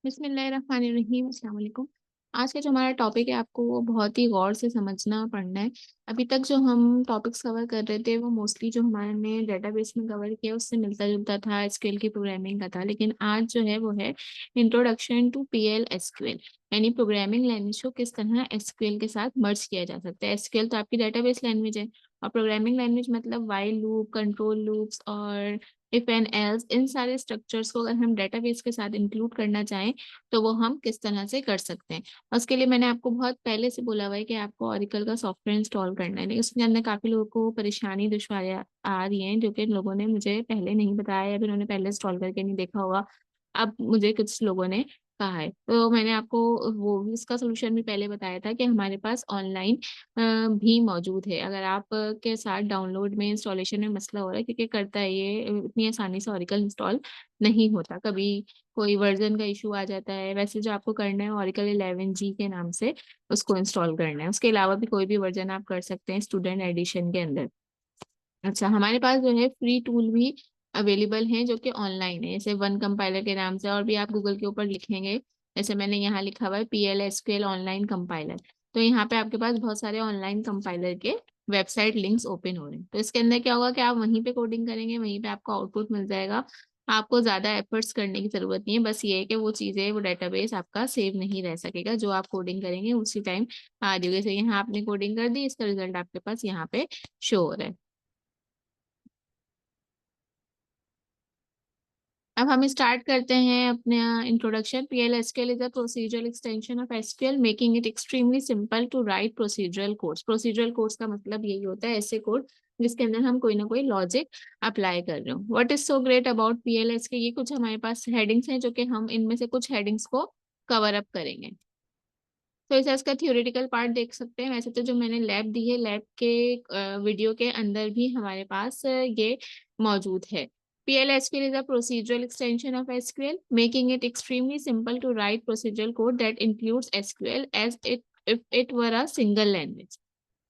बिस्मिल्लाहिर्रहमानिर्रहीम अस्सलाम वालेकुम। आज का जो हमारा टॉपिक है आपको वो बहुत ही गौर से समझना पड़ना है। अभी तक जो हम टॉपिक्स कवर कर रहे थे वो मोस्टली जो हमारे डेटाबेस में कवर किया उससे मिलता जुलता था, एसक्यूएल की प्रोग्रामिंग का था। लेकिन आज जो है वो है इंट्रोडक्शन टू पीएल एसक्यूएल, यानी प्रोग्रामिंग लैंग्वेज को किस तरह एसक्यूएल के साथ मर्ज किया जा सकता है। एसक्यूएल तो आपकी डेटाबेस लैंग्वेज है और प्रोग्रामिंग लैंग्वेज मतलब वाइल लूप, कंट्रोल लूप्स और इफ एंड एल्स, इन सारे स्ट्रक्चर्स को अगर हम डेटाबेस के साथ इंक्लूड करना चाहें तो वो हम किस तरह से कर सकते हैं। और उसके लिए मैंने आपको बहुत पहले से बोला हुआ है कि आपको ओरेकल का सॉफ्टवेयर इंस्टॉल करना है, लेकिन उसके अंदर काफी लोगों को परेशानी दुश्वारियां आ रही हैं जो कि लोगों ने मुझे पहले नहीं बताया या फिर उन्होंने पहले इंस्टॉल करके नहीं देखा होगा। अब मुझे कुछ लोगों ने कहा है तो मैंने आपको वो भी उसका सोल्यूशन भी पहले बताया था कि हमारे पास ऑनलाइन भी मौजूद है। अगर आप के साथ डाउनलोड में इंस्टॉलेशन में मसला हो रहा है, क्योंकि करता है ये इतनी आसानी से ओरेकल इंस्टॉल नहीं होता, कभी कोई वर्जन का इशू आ जाता है। वैसे जो आपको करना है ओरेकल 11G के नाम से उसको इंस्टॉल करना है। उसके अलावा भी कोई भी वर्जन आप कर सकते हैं स्टूडेंट एडिशन के अंदर। अच्छा, हमारे पास जो है फ्री टूल भी अवेलेबल हैं जो कि ऑनलाइन है, जैसे वन कंपाइलर के नाम से, और भी आप गूगल के ऊपर लिखेंगे, जैसे मैंने यहाँ लिखा हुआ है पीएल एसक्यूएल ऑनलाइन कंपाइलर, तो यहाँ पे आपके पास बहुत सारे ऑनलाइन कंपाइलर के वेबसाइट लिंक्स ओपन हो रहे हैं। तो इसके अंदर क्या होगा कि आप वहीं पे कोडिंग करेंगे, वहीं पे आपको आउटपुट मिल जाएगा। आपको ज्यादा एफर्ट्स करने की जरूरत नहीं है, बस ये है कि वो चीजें, वो डेटाबेस आपका सेव नहीं रह सकेगा, जो आप कोडिंग करेंगे उसी टाइम आ जाएगी। जैसे यहाँ आपने कोडिंग कर दी, इसका रिजल्ट आपके पास यहाँ पे शो हो रहा है। अब हम स्टार्ट करते हैं अपने introduction. PL SQL is a procedural extension of SQL making it extremely simple to write procedural codes. Procedural codes का मतलब यही होता है, ऐसे कोड जिसके अंदर हम कोई ना कोई लॉजिक अप्लाई कर रहे हो। What is so great about PL SQL, ये कुछ हमारे पास हेडिंग्स हैं जो कि हम इनमें से कुछ हेडिंग्स को कवर अप करेंगे। तो इसे इसका थियोरेटिकल पार्ट देख सकते हैं। वैसे तो जो मैंने लैब दी है, लैब के वीडियो के अंदर भी हमारे पास ये मौजूद है। PL/SQL is a procedural extension of SQL, making it extremely simple to write procedural code that includes SQL as it if it were a single language.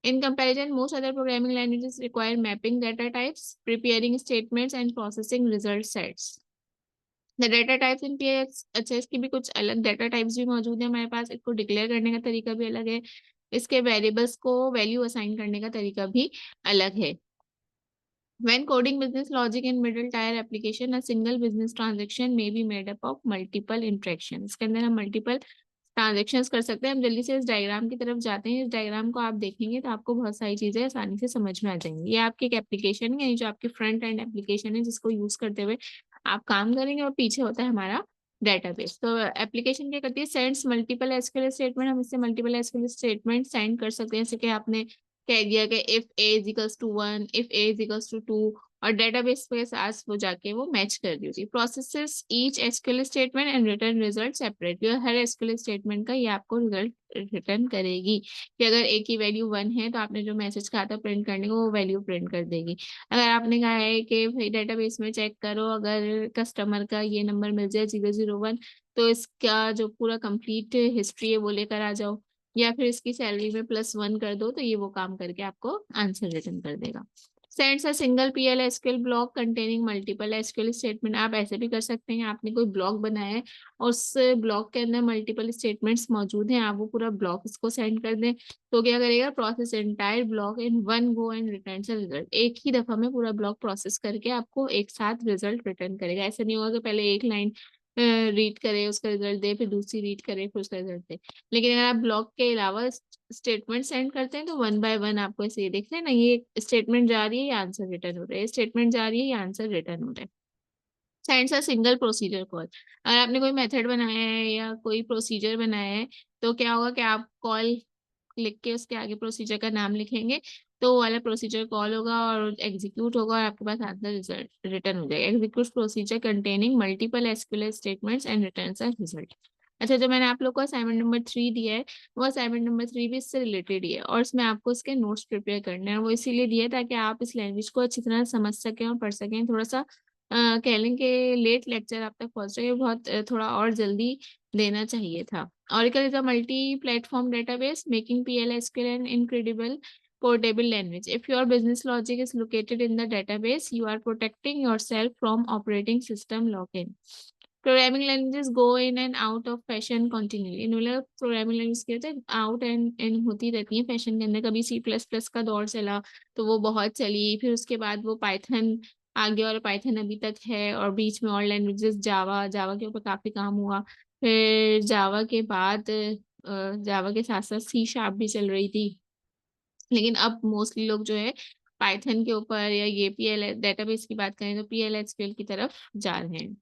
In comparison, most other programming languages require mapping data types, preparing statements, and processing result sets. The data types in px, अच्छा इसकी भी कुछ अलग data types भी मौजूद है हमारे पास। इसको डिक्लेयर करने का तरीका भी अलग है, इसके वेरिएबल्स को वैल्यू असाइन करने का तरीका भी अलग है। When coding business logic in middle tier application, a single business transaction may be made up of multiple interactions. इसके अंदर हम multiple ट्रांजेक्शन्स कर सकते हैं। हम जल्दी से इस डायग्राम की तरफ जाते हैं। इस डायग्राम को आप देखेंगे तो आपको बहुत सारी चीजें आसानी से समझ में आ जाएंगी। ये आपकी एक एप्लीकेशन है, ये जो आपकी फ्रंट एंड एप्लीकेशन है जिसको यूज करते हुए आप काम करेंगे, और पीछे होता है हमारा डेटाबेस। तो एप्लीकेशन क्या करती है, सेंड्स मल्टीपल एसक्यूएल स्टेटमेंट। हम इससे मल्टीपल एसक्यूएल स्टेटमेंट सेंड कर सकते हैं, जैसे कि आपने कह दिया कि if A is equals to 1, if A is equals to 2, और डेटाबेस के साथ वो जाके वो मैच कर दी होगी। Processes each SQL statement and return result separately. और हर एसक्यूएल स्टेटमेंट का ये आपको रिजल्ट रिटर्न करेगी कि अगर ए की वैल्यू 1 है तो आपने जो मैसेज कहा था प्रिंट करने को, वो वैल्यू प्रिंट कर देगी। अगर आपने कहा है कि भाई डेटाबेस में चेक करो, अगर कस्टमर का ये नंबर मिल जाए 001, तो इसका जो पूरा कंप्लीट हिस्ट्री है वो लेकर आ जाओ, या फिर इसकी सैलरी में +1 कर दो, तो ये वो काम करके आपको आंसर रिटर्न कर देगा। Sends a single PL SQL block containing multiple SQL statement. आप ऐसे भी कर सकते हैं, आपने कोई ब्लॉक बनाया है और उस ब्लॉक के अंदर मल्टीपल स्टेटमेंट्स मौजूद हैं, आप वो पूरा ब्लॉक इसको सेंड कर दें तो क्या करेगा, process entire block in one go and return से रिजल्ट। एक ही दफा में पूरा ब्लॉक प्रोसेस करके आपको एक साथ रिजल्ट रिटर्न करेगा। ऐसा नहीं होगा कि पहले एक लाइन रीड करे उसका रिजल्ट दे, फिर दूसरी रीड करे फिर उसका रिजल्ट दे। लेकिन अगर आप ब्लॉक के अलावा स्टेटमेंट सेंड करते हैं तो वन बाय वन आपको ऐसे ये देखते हैं ना, ये स्टेटमेंट जा रही है, ये आंसर रिटर्न हो रहा है, स्टेटमेंट जा रही है, ये आंसर रिटर्न हो रहा है। Sends a single procedure call. अगर आपने कोई मेथड बनाया है या कोई प्रोसीजर बनाया है तो क्या होगा कि आप कॉल लिख के उसके आगे प्रोसीजर का नाम लिखेंगे, तो वो वाला प्रोसीजर कॉल होगा और एग्जीक्यूट होगा और आपके पास आंसर रिजल्ट रिटर्न हो जाएगा। Execute procedure containing multiple SQL statements and returns a result. अच्छा, जो मैंने आप लोग को असाइनमेंट नंबर 3 दिया है, वो असाइनमेंट नंबर 3 भी इससे रिलेटेड ही है, और इसमें आपको इसके नोट्स प्रिपेयर करने हैं। वो इसीलिए दिया है ताकि आप इस लैंग्वेज को अच्छी तरह समझ सकें और पढ़ सकें। थोड़ा सा कह लें कि लेट लेक्चर आप तक पहुंच रहे हैं, बहुत थोड़ा और जल्दी देना चाहिए था। Oracle is a multi-platform database, making PL/SQL an incredible portable language. If your business logic is located in the database, you are protecting yourself from operating system lock-in. Programming languages go in and out of fashion continually, मतलब programming language क्या होता है, out and in होती रहती है fashion के अंदर। कभी सी प्लस प्लस का दौर चला तो वो बहुत चली, फिर उसके बाद वो पाइथन आ गया और पाइथन अभी तक है, और बीच में और लैंग्वेजेस जावा, जावा के ऊपर काफी काम हुआ। फिर जावा के बाद जावा के साथ साथ सी शार्प भी चल रही थी, लेकिन अब मोस्टली लोग जो है पाइथन के ऊपर, या ये पीएल डेटाबेस की बात करें तो पीएल एसक्यूएल की तरफ जा रहे हैं।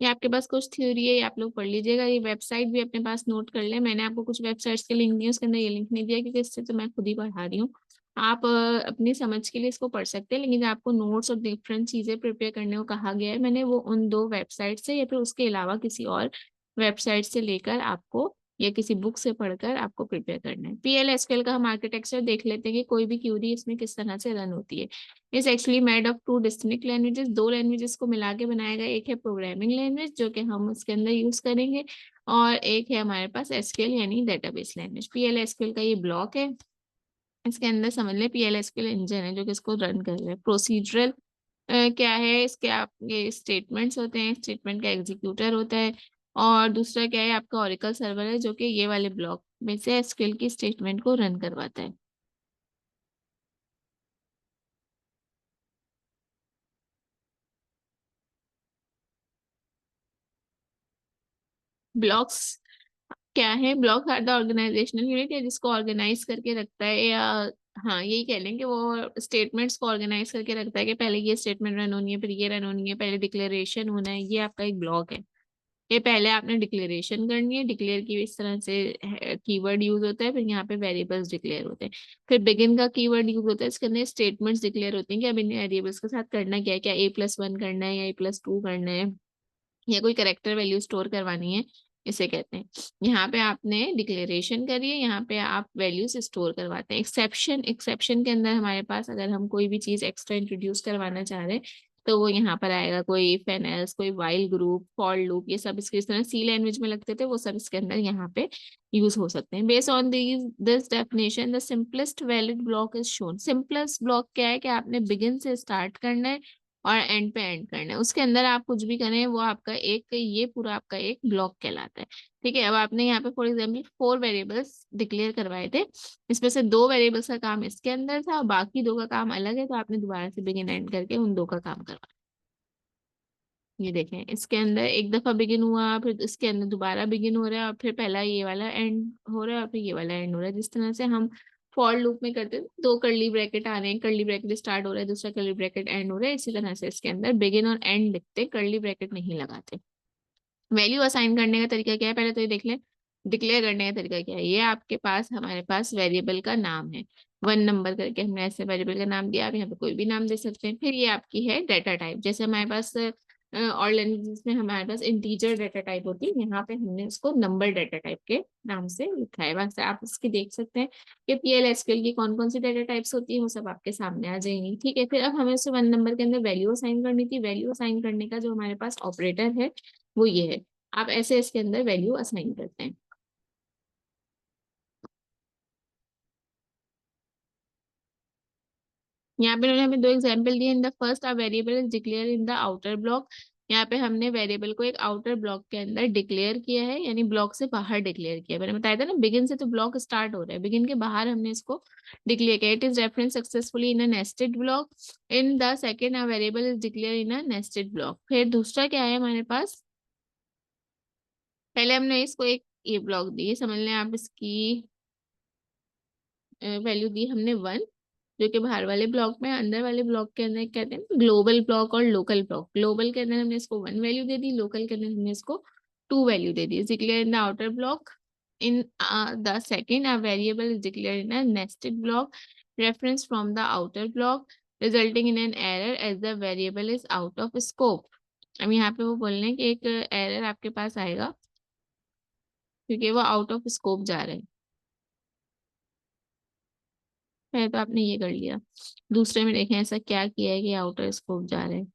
ये आपके पास कुछ थ्योरी है, ये आप लोग पढ़ लीजिएगा। ये वेबसाइट भी अपने पास नोट कर ले, मैंने आपको कुछ वेबसाइट्स के लिंक दिए, उसके अंदर ये लिंक नहीं दिया क्योंकि इससे तो मैं खुद ही पढ़ा रही हूँ। आप अपनी समझ के लिए इसको पढ़ सकते हैं, लेकिन जो आपको नोट्स और डिफरेंट चीजें प्रिपेयर करने को कहा गया है, मैंने वो उन दो वेबसाइट से या फिर उसके अलावा किसी और वेबसाइट से लेकर आपको, या किसी बुक से पढ़कर आपको प्रिपेयर करना है। पीएल एसक्यूएल का हम आर्किटेक्चर देख लेते हैं कि कोई भी क्यूरी इसमें किस तरह से रन होती है। Is actually made of two distinct languages, दो लैंग्वेजेस को मिला के बनाया गया। एक है प्रोग्रामिंग लैंग्वेज जो कि हम उसके अंदर यूज करेंगे, और एक है हमारे पास एसक्यूएल यानी डेटाबेस लैंग्वेज। पीएल एसक्यूएल का ये ब्लॉक है, इसके अंदर समझ लें पीएल एसक्यूएल इंजन है जो कि इसको रन कर रहा है। प्रोसीजरल क्या है, इसके आपके स्टेटमेंट्स होते हैं, स्टेटमेंट का एग्जीक्यूटर होता है। और दूसरा क्या है, आपका ओरेकल सर्वर है जो कि ये वाले ब्लॉक में से एसक्यूएल की स्टेटमेंट को रन करवाता है। ब्लॉक्स क्या है, block are the organisational unit, या जिसको ऑर्गेनाइज करके रखता है, या हाँ यही कह लें कि वो स्टेटमेंट्स को ऑर्गेनाइज करके रखता है कि पहले ये स्टेटमेंट रन होनी है, फिर ये रन होनी है, पहले डिक्लेरेशन होना है। ये आपका एक ब्लॉक है। ये पहले आपने डिक्लेरेशन करनी है, डिक्लेयर की इस तरह से कीवर्ड यूज होता है, फिर यहाँ पे वेरिएबल्स डिक्लेयर होते हैं। फिर बिगिन का कीवर्ड यूज होता है, इसके अंदर स्टेटमेंट्स डिक्लेयर होती हैं कि अब इन वेरिएबल्स के साथ करना क्या है, क्या A+1 करना है या A+2 करना है, या कोई करेक्टर वैल्यू स्टोर करवानी है, इसे कहते हैं। यहाँ पे आपने डिक्लेरेशन करी है, यहाँ पे आप वैल्यूज स्टोर करवाते हैं। एक्सेप्शन, एक्सेप्शन के अंदर हमारे पास अगर हम कोई भी चीज एक्स्ट्रा इंट्रोड्यूस करवाना चाह रहे हैं तो वो यहाँ पर आएगा। कोई इफ एंड एल्स, कोई वाइल ग्रुप, फॉर लूप, ये सब इसके इस तरह सी लैंग्वेज में लगते थे, वो सब इसके अंदर यहाँ पे यूज हो सकते हैं। Based on this definition the simplest valid block is shown. Simplest block क्या है कि आपने बिगिन से स्टार्ट करना है और एंड पे एंड करना है, उसके अंदर आप कुछ भी करें वो आपका एक, ये पूरा आपका एक ब्लॉक कहलाता है। ठीक है, अब आपने यहाँ पे फॉर एग्जाम्पल 4 वेरिएबल्स डिक्लेयर करवाए थे, इसमें से 2 वेरिएबल्स का काम इसके अंदर था और बाकी 2 का काम अलग है, तो आपने दोबारा से बिगिन एंड करके उन 2 का काम करवा। ये देखें, इसके अंदर एक दफा बिगिन हुआ, फिर इसके अंदर दोबारा बिगिन हो रहा है, और फिर पहला ये वाला एंड हो रहा है, और फिर ये वाला एंड हो रहा है। जिस तरह से हम फॉर लूप में करते हैं, 2 कर्ली ब्रैकेट आ रहे हैं, कर्ली ब्रैकेट स्टार्ट हो रहा है, दूसरा कर्ली ब्रैकेट एंड हो रहा है, इसी तरह से इसके अंदर बिगिन और एंड लिखते, कर्ली ब्रैकेट नहीं लगाते। वैल्यू असाइन करने का तरीका क्या है, पहले तो ये देख लें। डिक्लेयर करने का तरीका क्या है, ये आपके पास, हमारे पास वेरिएबल का नाम है, 1 नंबर करके हमने ऐसे वेरिएबल का नाम दिया। आप यहाँ पे कोई भी नाम दे सकते हैं। फिर ये आपकी है डाटा टाइप, जैसे हमारे पास और लैंग्वेजेस में हमारे पास इंटीजर डाटा टाइप होती है, यहाँ पे हमने उसको नंबर डाटा टाइप के नाम से लिखा है। बस आप इसकी देख सकते हैं कि पीएल एसक्यूएल की कौन कौन सी डाटा टाइप्स होती है, वो सब आपके सामने आ जाएंगी। ठीक है, फिर अब हमें उसे 1 नंबर के अंदर वैल्यू असाइन करनी थी। वैल्यू असाइन करने का जो हमारे पास ऑपरेटर है वो ये है। आप ऐसे इसके अंदर वैल्यू असाइन करते हैं। यहाँ पे उन्होंने हमें 2 एग्जाम्पल दिए। In the first, a variable is declare in the outer block. यहाँ पे हमने वेरिएबल को एक आउटर ब्लॉक के अंदर डिक्लेयर किया है, यानी ब्लॉक से बाहर डिक्लेयर किया। मैंने बताया था ना, बिगिन से तो ब्लॉक स्टार्ट हो रहा है, बिगिन के बाहर हमने इसको डिक्लेयर किया। It is reference successfully in a nested block. In the second, a variable is declare in a nested block. फिर दूसरा क्या है हमारे पास, पहले हमने इसको एक ये ब्लॉक दी, समझ लें आप, इसकी वैल्यू दी हमने 1, जो कि बाहर वाले ब्लॉक में। अंदर वाले ब्लॉक के अंदर कहते हैं ग्लोबल ब्लॉक और लोकल ब्लॉक। ग्लोबल के अंदर हमने इसको 1 वैल्यू दे दी, लोकल के अंदर हमने इसको 2 वैल्यू दे दी। Declare in the outer block. In the second, a variable is declare in a nested block reference from the outer block resulting in an error as the variable is out of scope. अब यहाँ पे वो बोल रहे हैं कि एक error आपके पास आएगा क्योंकि वो आउट ऑफ स्कोप जा रहे हैं। पहले तो आपने ये कर लिया, दूसरे में देखें ऐसा क्या किया है कि आउटर स्कोप जा रहे हैं।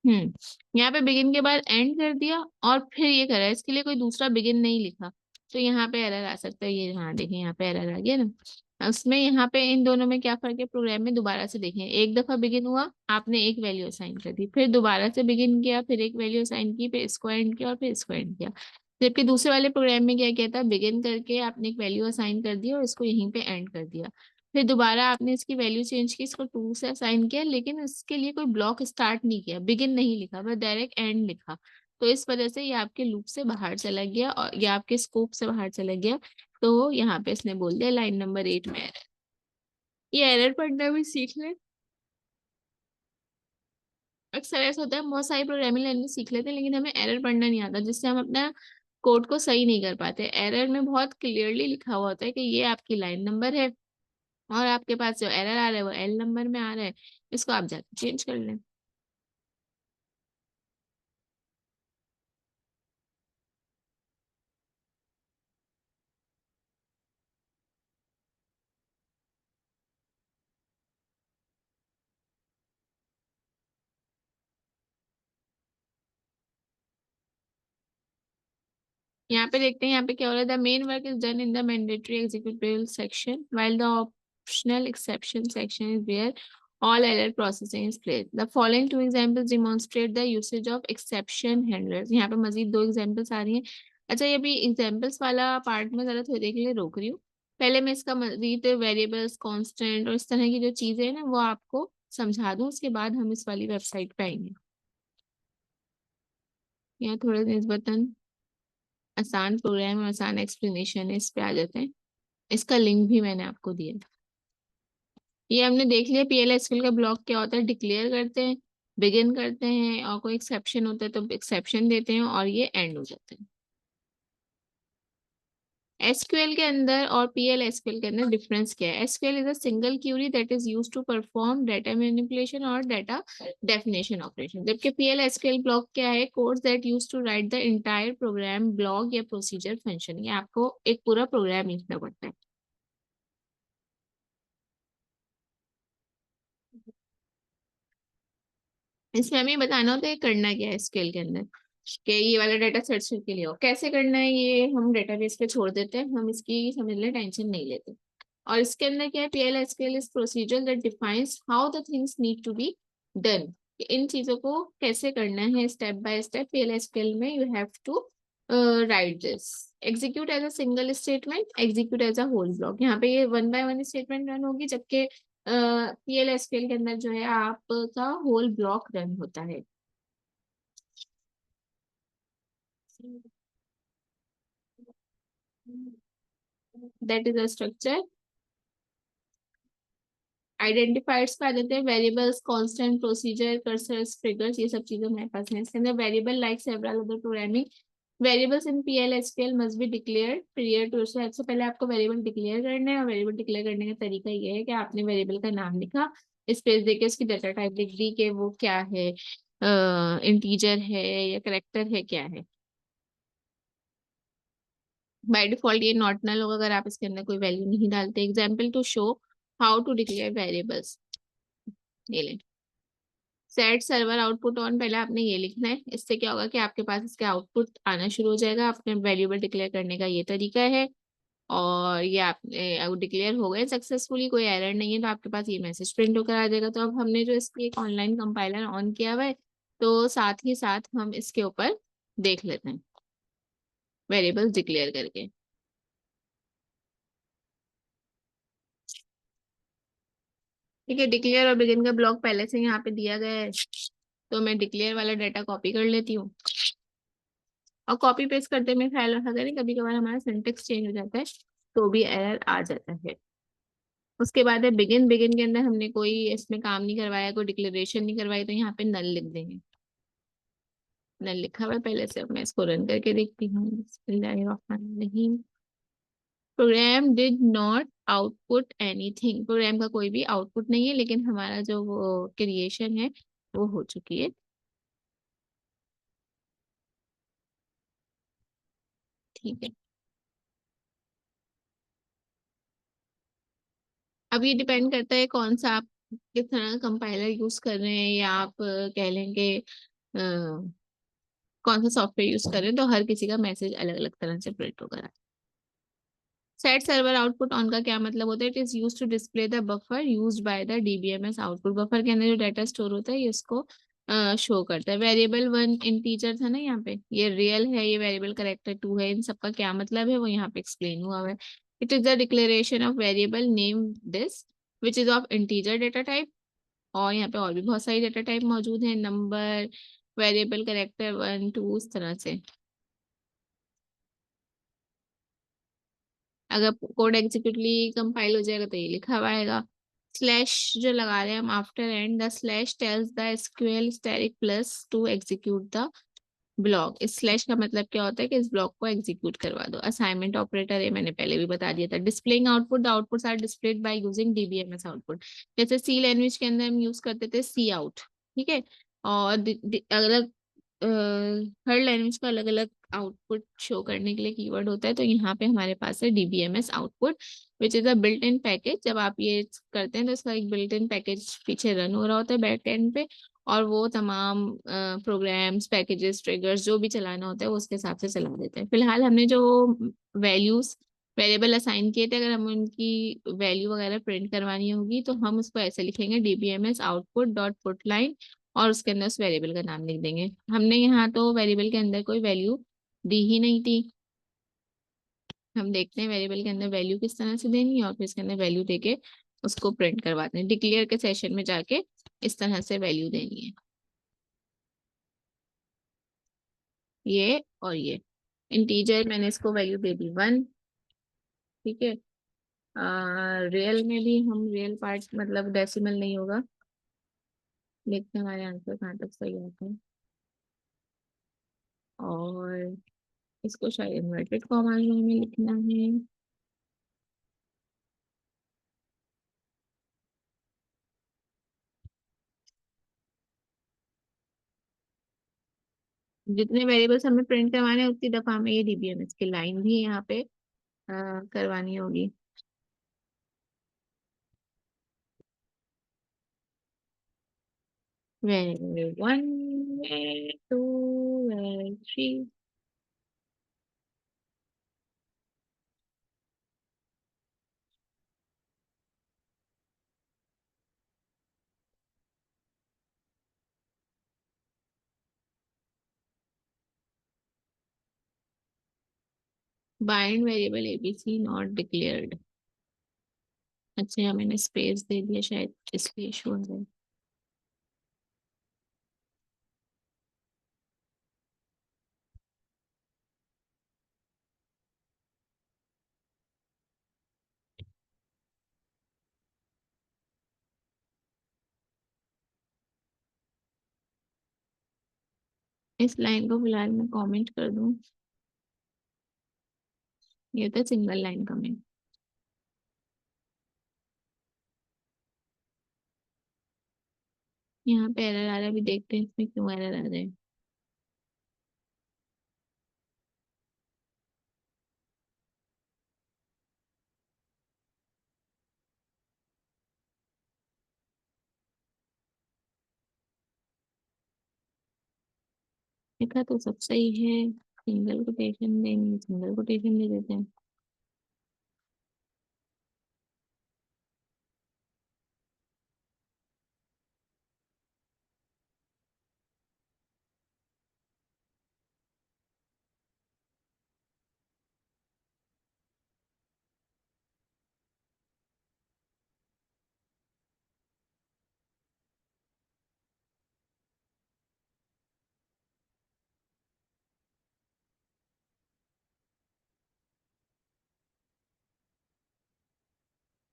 यहाँ पे बिगिन के बाद एंड कर दिया और फिर ये करा, इसके लिए कोई दूसरा बिगिन नहीं लिखा, तो यहाँ पे एरर आ सकता है। ये हाँ देखें यहाँ पे एरर आ गया ना। उसमें यहाँ पे इन दोनों में क्या फर्क है, प्रोग्राम में दोबारा से देखें, एक दफा बिगिन हुआ, आपने एक वैल्यू असाइन कर दी, फिर दोबारा से बिगिन किया, फिर एक वैल्यू असाइन की, फिर इसको एंड किया और फिर इसको एंड किया। जबकि दूसरे वाले प्रोग्राम में क्या किया था, बिगिन करके आपने एक वैल्यू असाइन कर दी और इसको यहीं पे एंड कर दिया, फिर दोबारा आपने इसकी वैल्यू चेंज की, इसको 2 से असाइन किया, लेकिन इसके लिए कोई ब्लॉक स्टार्ट नहीं किया, बिगिन नहीं लिखा, बस डायरेक्ट एंड लिखा। तो इस वजह से ये आपके लूप से बाहर चला गया और ये आपके स्कोप से बाहर चला गया। तो यहाँ पे इसने बोल दिया लाइन नंबर 8 में एरर। ये एरर पढ़ना भी सीख ले। अक्सर ऐसा होता है, बहुत सारी प्रोग्रामिंग लैंग्वेज सीख लेते हैं लेकिन हमें एरर पढ़ना नहीं आता, जिससे हम अपना कोड को सही नहीं कर पाते। एरर में बहुत क्लियरली लिखा हुआ होता है कि ये आपकी लाइन नंबर है और आपके पास जो एरर आ रहा है वो एल नंबर में आ रहा है, इसको आप जाके चेंज कर लें। यहाँ पे देखते हैं, यहाँ पे क्या हो रहा है, the main work is done in the mandatory executable section while the optional exception section is where all error processing is place. The following two examples demonstrate the usage of exception handlers. यहाँ पे मजीद 2 examples आ रही हैं। अच्छा, ये भी examples वाला part में जरा थोड़ी देर के लिए रोक रही हूँ। पहले मैं इसका मजीद वेरिएबल्स, कांस्टेंट और इस तरह की जो चीजें हैं ना वो आपको समझा दूँ, उसके बाद हम इस वाली वेबसाइट पे आएंगे। यहाँ थोड़े निस्बतन आसान प्रोग्राम और आसान एक्सप्लेनेशन है, इस पे आ जाते हैं। इसका लिंक भी मैंने आपको दिया। ये हमने देख लिया पीएलएसक्यूएल का ब्लॉक क्या होता है, डिक्लेयर करते हैं, बिगिन करते हैं और कोई एक्सेप्शन होता है तो एक्सेप्शन देते हैं और ये एंड हो जाते हैं। एसक्यूएल के अंदर और पीएलएसक्यूएल के अंदर डिफरेंस क्या है? SQL is a single query that is used to perform data manipulation और डाटा डेफिनेशन ऑपरेशन, जबकि पीएलएसक्यूएल ब्लॉक क्या है? Codes that used to write the entire program block या प्रोसीजर फंक्शन। ये आपको एक पूरा प्रोग्राम लिखना पड़ता है। इसमें हमें बताना होता है करना क्या है एसक्यूएल के अंदर, कि ये वाला डाटा सर्च के लिए हो, कैसे करना है ये हम डेटाबेस पे छोड़ देते हैं, हम इसकी समझ ले टेंशन नहीं लेते। और इसके अंदर क्या है, PL SQL is procedure that defines how the things need to be done. इन चीजों को कैसे करना है step by step, PL SQL में you have to write this. Execute as a single statement, execute as a whole block. यहाँ पे ये 1 बाय 1 स्टेटमेंट रन होगी, जबकि पीएल एसक्यूएल के अंदर जो है आपका होल ब्लॉक रन होता है। That is a structure. Identifiers पे आ जाते हैं, variables, constant, procedure, cursors, triggers, ये सब चीजें हमारे पास हैं। इसके अंदर variable like several other programming variables in PLSQL must be declared prior to. सबसे पहले आपको वेरिएबल डिक्लेयर करना है और वेरिएबल डिक्लेयर करने का तरीका ये है कि आपने वेरिएबल का नाम लिखा, स्पेस देके उसकी डाटा टाइप लिख दी कि वो क्या है, इंटीजर है या करेक्टर है, क्या है। बाय डिफॉल्ट ये नॉट नल होगा अगर आप इसके अंदर कोई वैल्यू नहीं डालते। Example to show how to declare variables, ये लें। सेट सर्वर आउटपुट ऑन, पहले आपने ये लिखना है, इससे क्या होगा कि आपके पास इसका आउटपुट आना शुरू हो जाएगा। आपने वेरिएबल डिक्लेयर करने का ये तरीका है और ये आपने डिक्लेयर हो गए सक्सेसफुली, कोई एरर नहीं है तो आपके पास ये मैसेज प्रिंट होकर आ जाएगा। तो अब हमने जो इसकी एक ऑनलाइन कंपाइलर ऑन किया हुआ है, तो साथ ही साथ हम इसके ऊपर देख लेते हैं वेरिएबल्स डिक्लेयर करके। ठीक है, डिक्लेयर और बिगिन का ब्लॉक पहले से यहाँ पे दिया गया है, तो मैं डिक्लेयर वाला डाटा कॉपी कर लेती हूँ और कॉपी पेस्ट करते में ख्याल रखा करें, कभी कभार हमारा सिंटेक्स चेंज हो जाता है तो भी एरर आ जाता है। उसके बाद है बिगिन। बिगिन के अंदर हमने कोई इसमें काम नहीं करवाया, कोई डिक्लेरेशन नहीं करवाई, तो यहाँ पे नल लिख देंगे। नल लिखा हुआ है पहले से, अब मैं इसको रन करके देखती हूँ। बिस्मिल्लाहिर्रहमानिर्रहीम। Program did not output anything, program का कोई भी आउटपुट नहीं है, लेकिन हमारा जो वो क्रिएशन है वो हो चुकी है। ठीक है, अब ये डिपेंड करता है कौन सा आप किस तरह का कंपाइलर यूज कर रहे हैं, या आप कह लेंगे कौन सा सॉफ्टवेयर यूज कर रहे हो, तो हर किसी का मैसेज अलग अलग तरह से प्रिंट होगा। सेट सर्वर आउटपुट ऑन का क्या मतलब होता है? It is use to display the buffer used by the DBMS output. Buffer के अंदर जो डाटा स्टोर होता है ये इसको शो करता है। वेरिएबल वन इंटीजर था ना यहाँ पे, ये रियल है, ये वेरिएबल करेक्टर टू है, इन सबका क्या मतलब है वो यहाँ पे एक्सप्लेन हुआ हुआ है। It is the declaration of variable name this which is of integer data type. और यहाँ पे और भी बहुत सारी डेटा टाइप मौजूद है, number, variable character one two, इस तरह से। अगर कोड एग्जीक्यूटली कंपाइल हो जाएगा तो ये लिखा हुआ आएगा। स्लैश जो लगा रहे हैं हम after and, the slash tells the SQL static plus two execute the block. इस स्लैश का मतलब क्या होता है कि इस ब्लॉक को एग्जीक्यूट करवा दो। असाइनमेंट ऑपरेटर है, मैंने पहले भी बता दिया था। Displaying output, the outputs are displayed by using DBMS output. जैसे सी लैंग्वेज के अंदर हम यूज करते थे सी आउट, ठीक है। और अलग हर लैंग्वेज का अलग अलग आउटपुट शो करने के लिए कीवर्ड होता है, तो यहाँ पे हमारे पास है DBMS output which is a built in package. जब आप ये करते हैं तो इसका एक बिल्ट इन पैकेज पीछे रन हो रहा होता है बैक एंड पे, और वो तमाम प्रोग्राम्स, पैकेजेस, ट्रिगर्स जो भी चलाना होता है वो उसके हिसाब से चला देते हैं। फिलहाल हमने जो वैल्यूज वेरिएबल असाइन किए थे, अगर हमें उनकी वैल्यू वगैरह प्रिंट करवानी होगी तो हम उसको ऐसे लिखेंगे, DBMS output dot put line, और उसके अंदर उस वेरिएबल का नाम लिख देंगे। हमने यहाँ तो वेरिएबल के अंदर कोई वैल्यू दी ही नहीं थी। हम देखते हैं वेरिएबल के अंदर वैल्यू किस तरह से देनी है और फिर इसके अंदर वैल्यू देके उसको प्रिंट करवाते हैं। डिक्लेयर के सेशन में जाके इस तरह से वैल्यू देनी है, ये और ये। इंटीजर मैंने इसको वैल्यू दे दी वन, ठीक है। रियल में भी हम रियल पार्ट मतलब डेसिमल नहीं होगा। देखते हैं हमारे आंसर कहाँ तक सही आता है। और इसको शायद इन्वर्टेड कॉमा में लिखना है। जितने वेरिएबल्स हमें प्रिंट करवाने हैं उतनी दफा हमें ये डीबीएमएस की लाइन भी यहाँ पे करवानी होगी। Var one, var two, var three. Bind variable ABC not declared. अच्छा, यहाँ मैंने स्पेस दे दिया शायद इसलिए इशू हो रहा है। इस लाइन को फिलहाल मैं कमेंट कर दूं, ये तो सिंगल लाइन कमेंट। यहाँ पे एरर आ रहा है, अभी देखते हैं इसमें क्यों एरर आ रहा है। लिखा तो सब सही है, सिंगल कोटेशन देंगे, सिंगल कोटेशन दे देते हैं।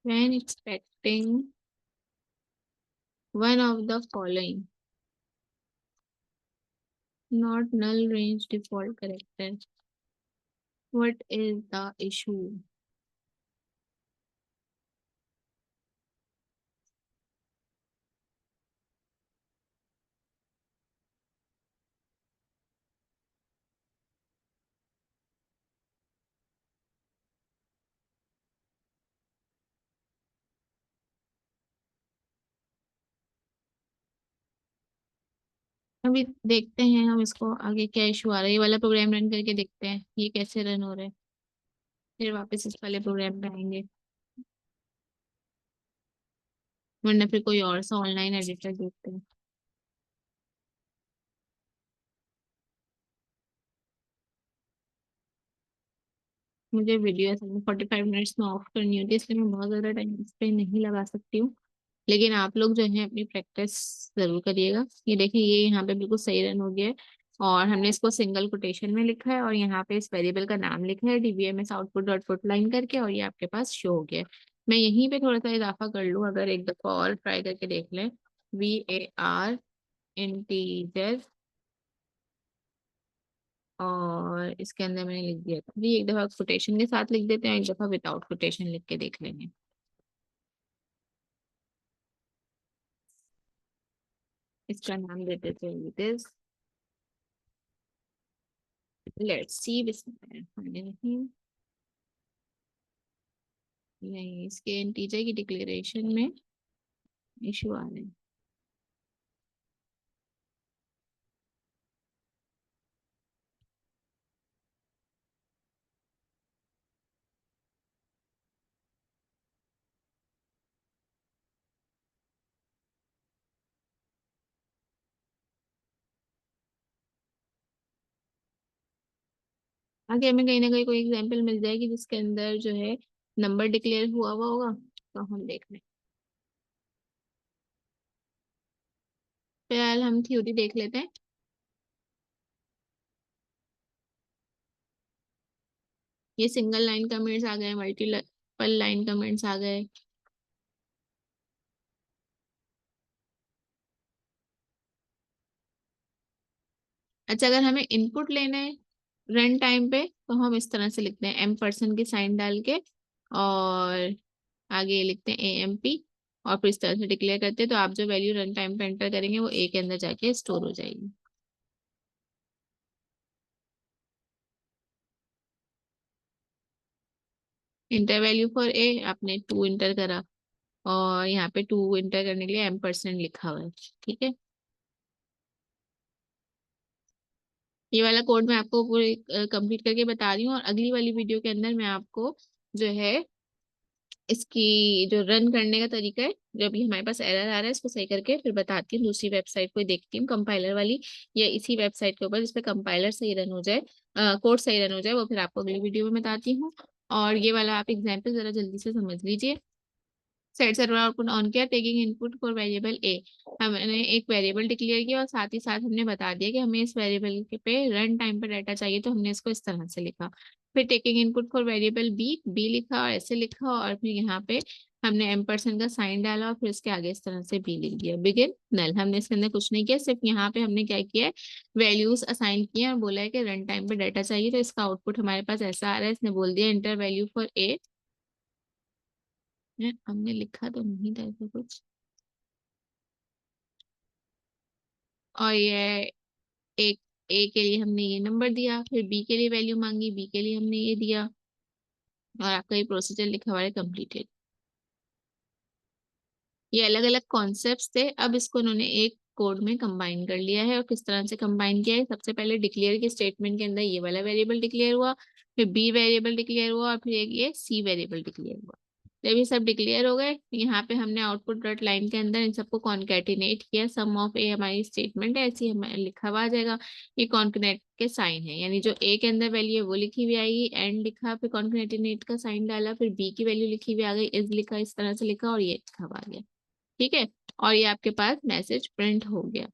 When expecting one of the following, not null range default character. What is the issue? अभी देखते हैं हम इसको आगे क्या इशू आ रहा है। ये वाला प्रोग्राम रन करके देखते हैं ये कैसे रन हो रहा है, फिर वापस इस वाले प्रोग्राम पे आएंगे, वरना फिर कोई और सा ऑनलाइन एडिटर देखते हैं। मुझे वीडियो असल में 45 मिनट्स में ऑफ करनी होती है, इसलिए मैं बहुत ज़्यादा टाइम इस पे नहीं लगा सकती हूँ। लेकिन आप लोग जो है अपनी प्रैक्टिस जरूर करिएगा। ये देखिए ये यहाँ पे बिल्कुल सही रन हो गया है, और हमने इसको सिंगल कोटेशन में लिखा है, और यहाँ पे इस वेरिएबल का नाम लिखा है DBMS output dot put line करके, और ये आपके पास शो हो गया है। मैं यहीं पे थोड़ा सा इजाफा कर लूँ, अगर एक दफा और ट्राई करके देख लें, VAR इंटीजर, और इसके अंदर मैंने लिख दिया था भी, एक दफा कोटेशन के साथ लिख देते हैं, एक दफा विदाउट कोटेशन लिख के देख लेंगे। इसका नाम देते थे दिस, लेट्स सी बिस्मिल्लाह। नहीं, इसके इंटीजर की डिक्लेरेशन में इशू आ रहे हैं। आगे हमें कहीं ना कहीं कोई एग्जांपल मिल जाएगी जिसके अंदर जो है नंबर डिक्लेयर हुआ होगा, तो हम देख लें। फिलहाल हम थ्योरी देख लेते हैं। ये सिंगल लाइन कमेंट्स आ गए, मल्टीपल लाइन कमेंट्स आ गए। अच्छा, अगर हमें इनपुट लेना है रन टाइम पे, तो हम इस तरह से लिखते हैं M% की साइन डाल के, और आगे लिखते हैं AMP, और फिर इस तरह से डिक्लेयर करते हैं, तो आप जो वैल्यू रन टाइम पे एंटर करेंगे वो A के अंदर जाके स्टोर हो जाएगी। इंटर वैल्यू फॉर A आपने 2 इंटर करा, और यहाँ पे 2 इंटर करने के लिए M% लिखा हुआ है। ठीक है, ये वाला कोड मैं आपको पूरे कंप्लीट करके बता रही हूँ, और अगली वाली वीडियो के अंदर मैं आपको जो है इसकी जो रन करने का तरीका है, जो अभी हमारे पास एरर आ रहा है, इसको सही करके फिर बताती हूँ। दूसरी वेबसाइट को देखती हूँ कंपाइलर वाली, या इसी वेबसाइट के ऊपर जिसपे कंपाइलर सही रन हो जाए, कोड सही रन हो जाए, वो फिर आपको अगली वीडियो में बताती हूँ। और ये वाला आप एग्जाम्पल जरा जल्दी से समझ लीजिए। सेट सर्वर आउटपुट ऑन किया, टेकिंग इनपुट फॉर वेरिएबल ए, हमने एक वेरिएबल डिक्लेयर किया और साथ ही साथ हमने बता दिया कि हमें इस वेरिएबल के पे रन टाइम पे डाटा चाहिए, तो हमने इसको इस तरह से लिखा। फिर taking input for variable B, B लिखा और ऐसे लिखा, और फिर यहाँ पे हमने M% का साइन डाला, और फिर इसके आगे इस तरह से बी लिख दिया, बिगिन नल। हमने इसके अंदर कुछ नहीं किया, सिर्फ यहाँ पे हमने क्या किया है, वैल्यूज असाइन किए और बोला है कि रन टाइम पे डाटा चाहिए, तो इसका आउटपुट हमारे पास ऐसा आ रहा है। इसने बोल दिया इंटर वैल्यू फॉर ए, हमने लिखा तो नहीं था ऐसा कुछ, और ये एक ए के लिए हमने ये नंबर दिया, फिर बी के लिए वैल्यू मांगी, बी के लिए हमने ये दिया, और आपका ये प्रोसीजर लिखा हुआ है कंप्लीटेड। ये अलग अलग कॉन्सेप्ट्स थे, अब इसको उन्होंने एक कोड में कंबाइन कर लिया है। और किस तरह से कंबाइन किया है, सबसे पहले डिक्लेयर के स्टेटमेंट के अंदर ये वाला वेरिएबल डिक्लेयर हुआ, फिर बी वेरिएबल डिक्लेयर हुआ, और फिर एक ये सी वेरिएबल डिक्लेयर हुआ। जब ये सब डिक्लेयर हो गए, यहाँ पे हमने आउटपुट डॉट लाइन के अंदर इन सबको कॉन्केटिनेट किया। सम ऑफ ए हमारी स्टेटमेंट है, ऐसी हमें लिखा हुआ आ जाएगा। ये कॉन्केटिनेट के साइन है, यानी जो ए के अंदर वैल्यू है वो लिखी हुई आएगी, एंड लिखा, फिर कॉन्केटिनेट का साइन डाला, फिर बी की वैल्यू लिखी हुई आ गई, इज लिखा, इस तरह से लिखा, और ये लिखा हुआ आ गया। ठीक है, और ये आपके पास मैसेज प्रिंट हो गया।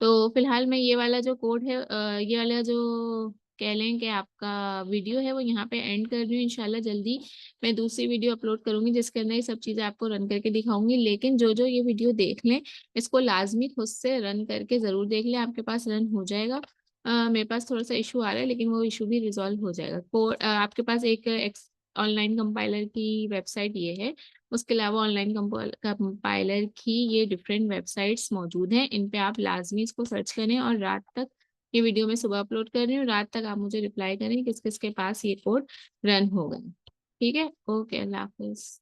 तो फिलहाल मैं ये वाला जो कोड है, ये वाला जो कह लें कि आपका वीडियो है, वो यहाँ पे एंड कर रही हूँ। इंशाल्लाह जल्दी मैं दूसरी वीडियो अपलोड करूंगी जिसके अंदर ये सब चीज़ें आपको रन करके दिखाऊंगी। लेकिन जो जो ये वीडियो देख लें, इसको लाजमी खुद से रन करके ज़रूर देख लें, आपके पास रन हो जाएगा। मेरे पास थोड़ा सा इशू आ रहा है, लेकिन वो इशू भी रिजॉल्व हो जाएगा। कोड आपके पास एक ऑनलाइन कंपाइलर की वेबसाइट ये है, उसके अलावा ऑनलाइन कंपाइलर की ये डिफरेंट वेबसाइट्स मौजूद हैं, इन पे आप लाजमी इसको सर्च करें। और रात तक, ये वीडियो मैं सुबह अपलोड कर रही हूँ, रात तक आप मुझे रिप्लाई करें किस किस के पास ये कोड रन हो गए। ठीक है, ओके, अल्लाह हाफिज।